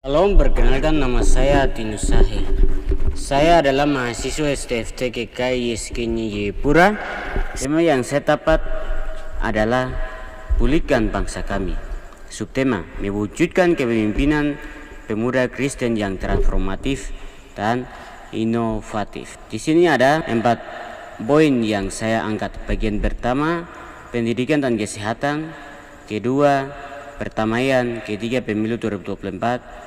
Halo, perkenalkan nama saya Tinus Sahe. Saya adalah mahasiswa STFT KKI Yeskinyi Jayapura. Tema yang saya dapat adalah pulihkan bangsa kami. Subtema, mewujudkan kepemimpinan pemuda Kristen yang transformatif dan inovatif. Di sini ada 4 poin yang saya angkat. Bagian pertama, pendidikan dan kesehatan. Kedua, perdamaian. Ketiga, pemilu 2024.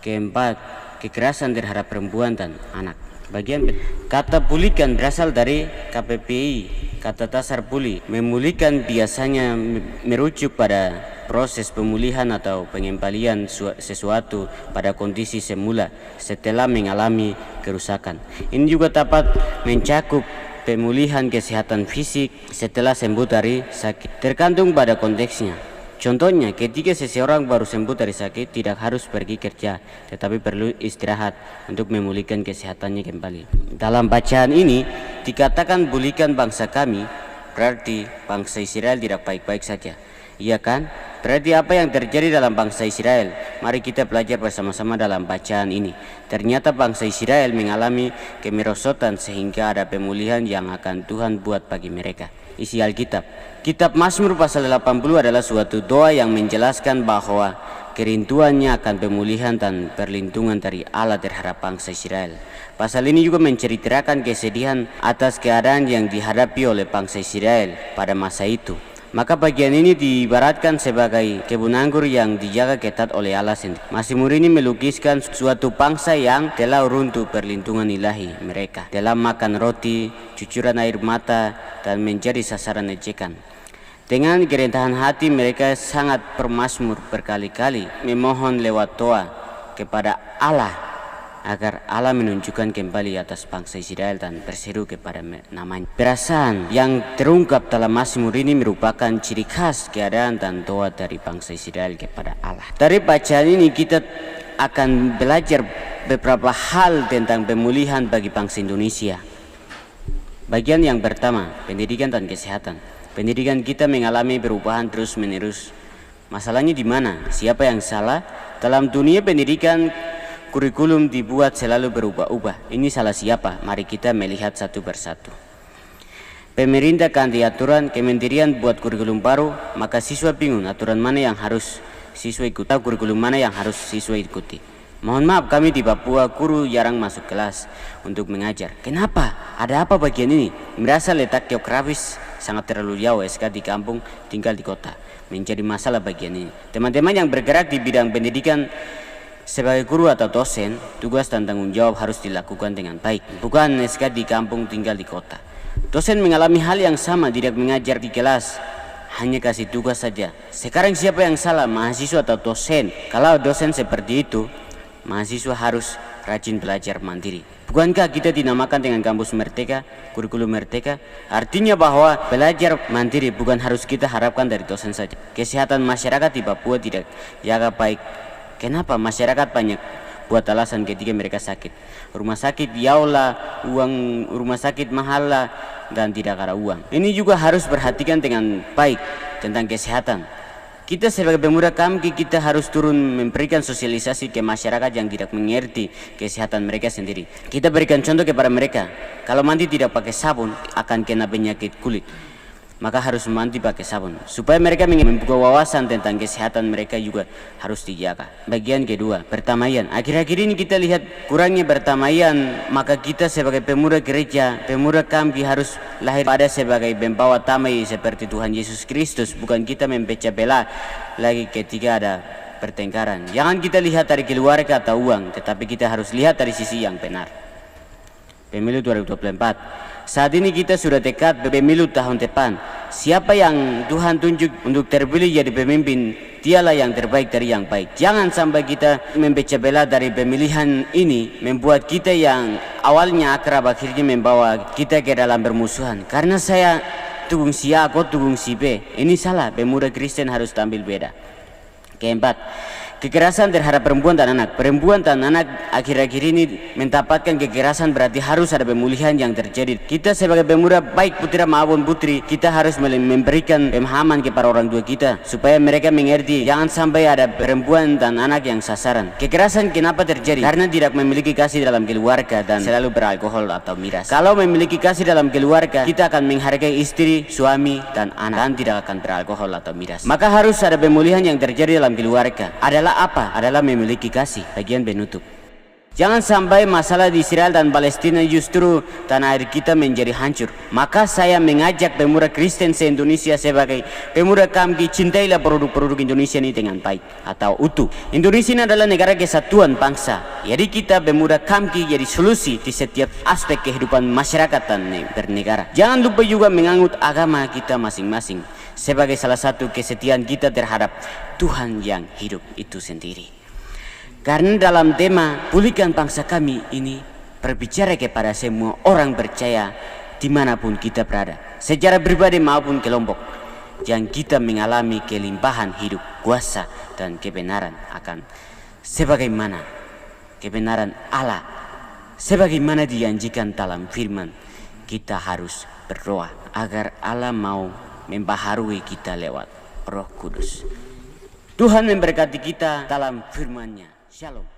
Keempat, kekerasan terhadap perempuan dan anak. Bagian kata pulihkan berasal dari KPPI, kata dasar pulih. Memulihkan biasanya merujuk pada proses pemulihan atau pengembalian sesuatu pada kondisi semula setelah mengalami kerusakan. Ini juga dapat mencakup pemulihan kesehatan fisik setelah sembuh dari sakit, tergantung pada konteksnya. Contohnya, ketika seseorang baru sembuh dari sakit, tidak harus pergi kerja, tetapi perlu istirahat untuk memulihkan kesehatannya kembali. Dalam bacaan ini, dikatakan pulihkan bangsa kami, berarti bangsa Israel tidak baik-baik saja. Iya kan? Berarti apa yang terjadi dalam bangsa Israel? Mari kita belajar bersama-sama dalam bacaan ini. Ternyata bangsa Israel mengalami kemerosotan sehingga ada pemulihan yang akan Tuhan buat bagi mereka. Isi Alkitab. Kitab Mazmur pasal 80 adalah suatu doa yang menjelaskan bahwa kerinduannya akan pemulihan dan perlindungan dari Allah terhadap bangsa Israel. Pasal ini juga menceritakan kesedihan atas keadaan yang dihadapi oleh bangsa Israel pada masa itu. Maka bagian ini diibaratkan sebagai kebun anggur yang dijaga ketat oleh Allah sendiri. Mazmur ini melukiskan suatu bangsa yang telah runtuh perlindungan ilahi mereka dalam makan roti, cucuran air mata, dan menjadi sasaran ejekan. Dengan kerendahan hati mereka sangat bermazmur berkali-kali memohon lewat doa kepada Allah agar Allah menunjukkan kembali atas bangsa Israel dan berseru kepada namanya. Perasaan yang terungkap dalam Mazmur ini merupakan ciri khas keadaan dan doa dari bangsa Israel kepada Allah. Dari bacaan ini kita akan belajar beberapa hal tentang pemulihan bagi bangsa Indonesia. Bagian yang pertama, pendidikan dan kesehatan. Pendidikan kita mengalami perubahan terus-menerus. Masalahnya di mana? Siapa yang salah? Dalam dunia pendidikan, kurikulum dibuat selalu berubah-ubah. Ini salah siapa? Mari kita melihat satu persatu. Pemerintah ganti aturan, kementerian buat kurikulum baru, maka siswa bingung aturan mana yang harus siswa ikuti, kurikulum mana yang harus siswa ikuti. Mohon maaf, kami di Papua guru jarang masuk kelas untuk mengajar. Kenapa? Ada apa bagian ini? Merasa letak geografis sangat terlalu jauh, SK di kampung, tinggal di kota. Menjadi masalah bagian ini. Teman-teman yang bergerak di bidang pendidikan sebagai guru atau dosen, tugas dan tanggung jawab harus dilakukan dengan baik. Bukan SK di kampung tinggal di kota. Dosen mengalami hal yang sama, tidak mengajar di kelas, hanya kasih tugas saja. Sekarang siapa yang salah, mahasiswa atau dosen? Kalau dosen seperti itu, mahasiswa harus rajin belajar mandiri. Bukankah kita dinamakan dengan kampus merdeka, kurikulum merdeka? Artinya bahwa belajar mandiri bukan harus kita harapkan dari dosen saja. Kesehatan masyarakat di Papua tidak jaga baik. Kenapa? Masyarakat banyak buat alasan ketika mereka sakit. Rumah sakit jauhlah, uang rumah sakit mahal lah, dan tidak ada uang. Ini juga harus perhatikan dengan baik tentang kesehatan. Kita sebagai pemuda kami, kita harus turun memberikan sosialisasi ke masyarakat yang tidak mengerti kesehatan mereka sendiri. Kita berikan contoh kepada mereka. Kalau mandi tidak pakai sabun akan kena penyakit kulit, maka harus mandi pakai sabun. Supaya mereka membuka wawasan tentang kesehatan mereka juga harus dijaga. Bagian kedua, perdamaian. Akhir-akhir ini kita lihat kurangnya perdamaian, maka kita sebagai pemuda gereja, pemuda kami harus lahir pada sebagai pembawa damai seperti Tuhan Yesus Kristus. Bukan kita memecah belah lagi ketika ada pertengkaran. Jangan kita lihat dari keluarga atau uang, tetapi kita harus lihat dari sisi yang benar. Pemilu 2024. Saat ini kita sudah dekat pemilu tahun depan. Siapa yang Tuhan tunjuk untuk terpilih jadi pemimpin, dialah yang terbaik dari yang baik. Jangan sampai kita memecah belah dari pemilihan ini, membuat kita yang awalnya akrab akhirnya membawa kita ke dalam permusuhan. Karena saya dukung si A, kau dukung si B. Ini salah, pemuda Kristen harus tampil beda. Keempat, kekerasan terhadap perempuan dan anak. Perempuan dan anak akhir-akhir ini mendapatkan kekerasan, berarti harus ada pemulihan yang terjadi. Kita sebagai pemuda, baik putra maupun putri, kita harus memberikan pemahaman kepada orang tua kita supaya mereka mengerti jangan sampai ada perempuan dan anak yang sasaran. Kekerasan kenapa terjadi? Karena tidak memiliki kasih dalam keluarga dan selalu beralkohol atau miras. Kalau memiliki kasih dalam keluarga, kita akan menghargai istri, suami, dan anak, dan tidak akan beralkohol atau miras. Maka harus ada pemulihan yang terjadi dalam keluarga. Adalah apa? Adalah memiliki kasih. Bagian penutup, jangan sampai masalah di Israel dan Palestina justru tanah air kita menjadi hancur. Maka saya mengajak pemuda Kristen se-Indonesia sebagai pemuda KAMKI, cintailah produk-produk Indonesia ini dengan baik atau utuh. Indonesia ini adalah negara kesatuan bangsa. Jadi kita pemuda KAMKI jadi solusi di setiap aspek kehidupan masyarakat dan bernegara. Jangan lupa juga menganut agama kita masing-masing sebagai salah satu kesetiaan kita terhadap Tuhan yang hidup itu sendiri. Karena dalam tema pulihkan bangsa kami ini berbicara kepada semua orang percaya dimanapun kita berada, secara pribadi maupun kelompok, yang kita mengalami kelimpahan hidup, kuasa, dan kebenaran akan sebagaimana kebenaran Allah, sebagaimana dijanjikan dalam firman. Kita harus berdoa agar Allah mau membaharui kita lewat Roh Kudus. Tuhan memberkati kita dalam firman-Nya. Shalom.